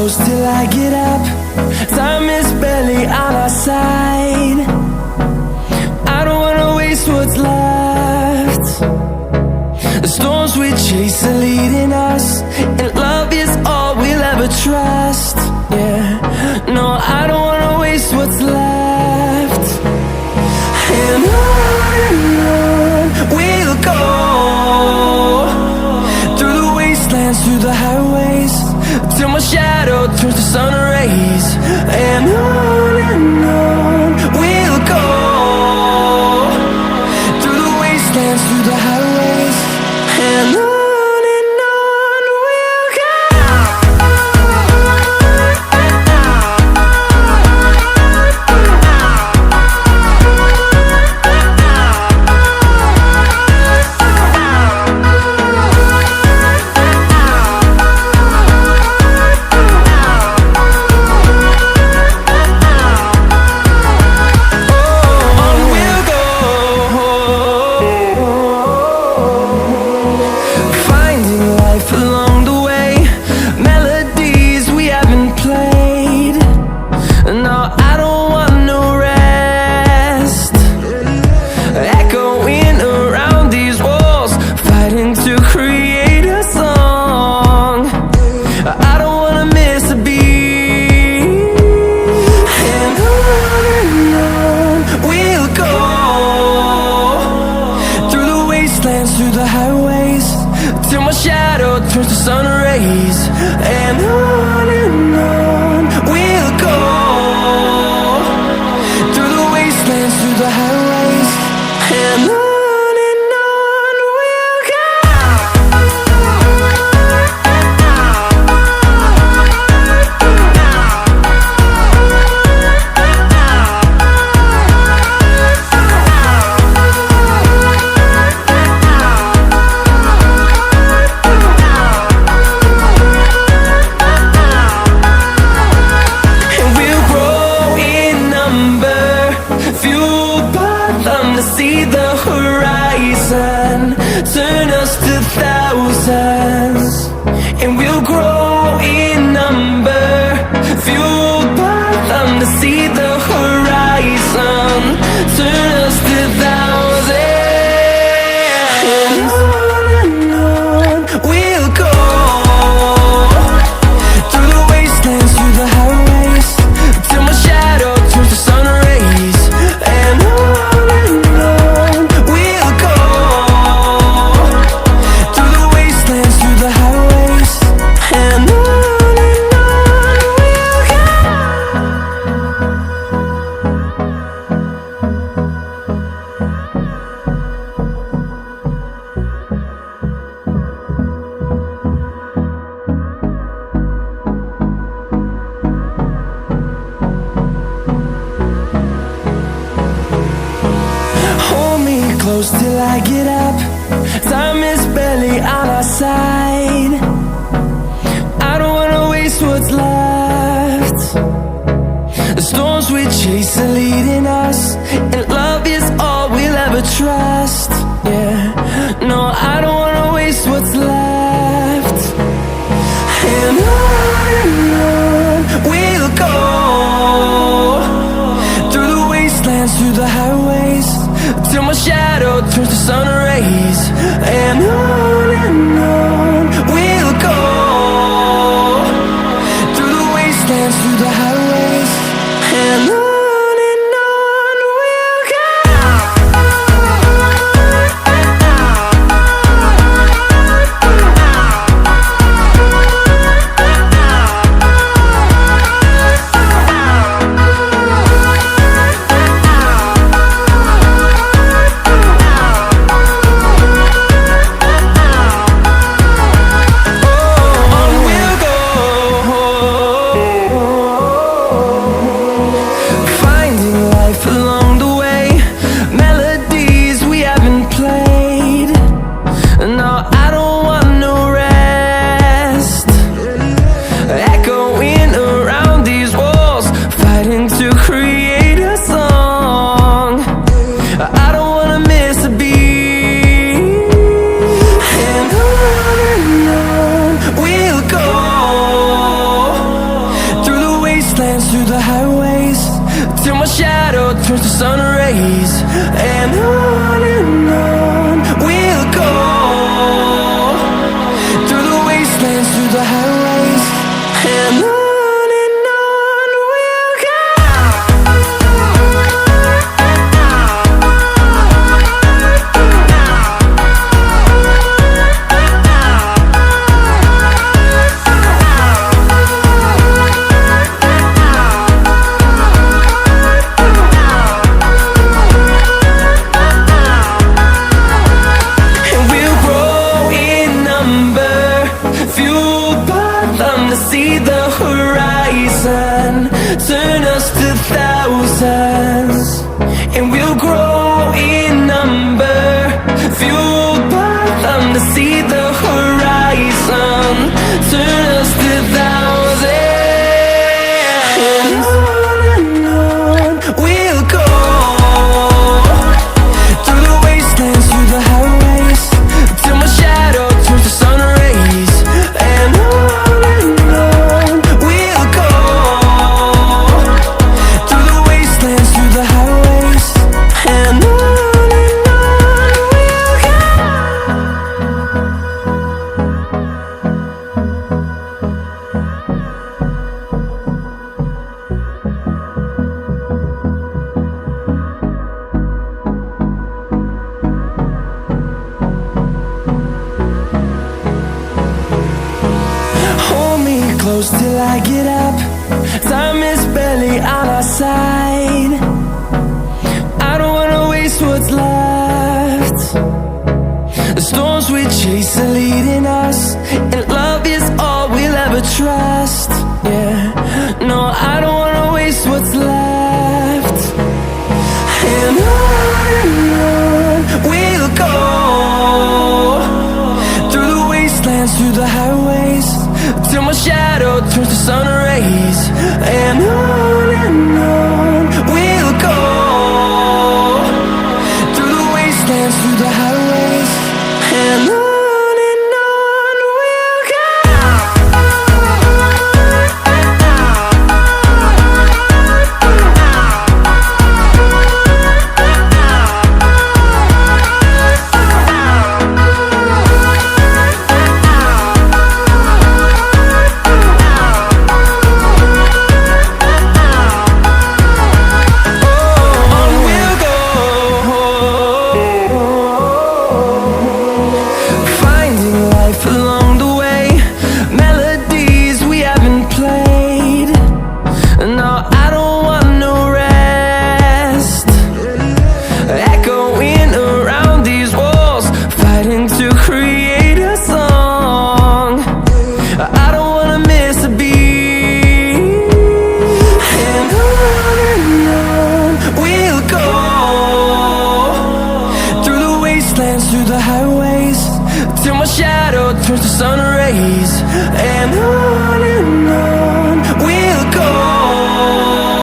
close till I get up. Time is barely on our side. I don't wanna waste what's left. The storms we chase are leading us, and love is all we'll ever trust. Yeah, no, I don't wanna waste what's left. And on we'll go, through the wastelands, through the highways, till my shadow turns to sun rays. And on we'll go, through the wastelands, through the highways, and on we'll go. Through the highways, till my shadow turns to sun rays. And on we'll go, through the wastelands, through the highways, and on we'll go. See the horizon, turn us to thousands, and we'll grow in number, fueled by them. To see the horizon, turn us to thousands, and on we'll go, through the wastelands, through the highways, till my shadow turns to sun rays. And close till I get up. Time is barely on our side. I don't wanna waste what's left. The storms we chase are leading us, and love is all we'll ever trust. Yeah, no, I don't wanna waste what's left. And on we'll go, through the wastelands, through the highways, till my shadow turns to sun rays. And on we'll go, through the wastelands, through the highways, and on we'll go. close till I get up. Time is barely on our side. I don't wanna waste what's left. The storms we chase are leading us, and love is all we'll ever trust. Yeah, no, I don't wanna waste what's left. And on we'll go, through the wastelands, through the highways, till my shadow turns to sun rays. And on we'll go, through the wastelands, through the highways, and on we'll go. Through the highways, till my shadow turns to sun rays. And on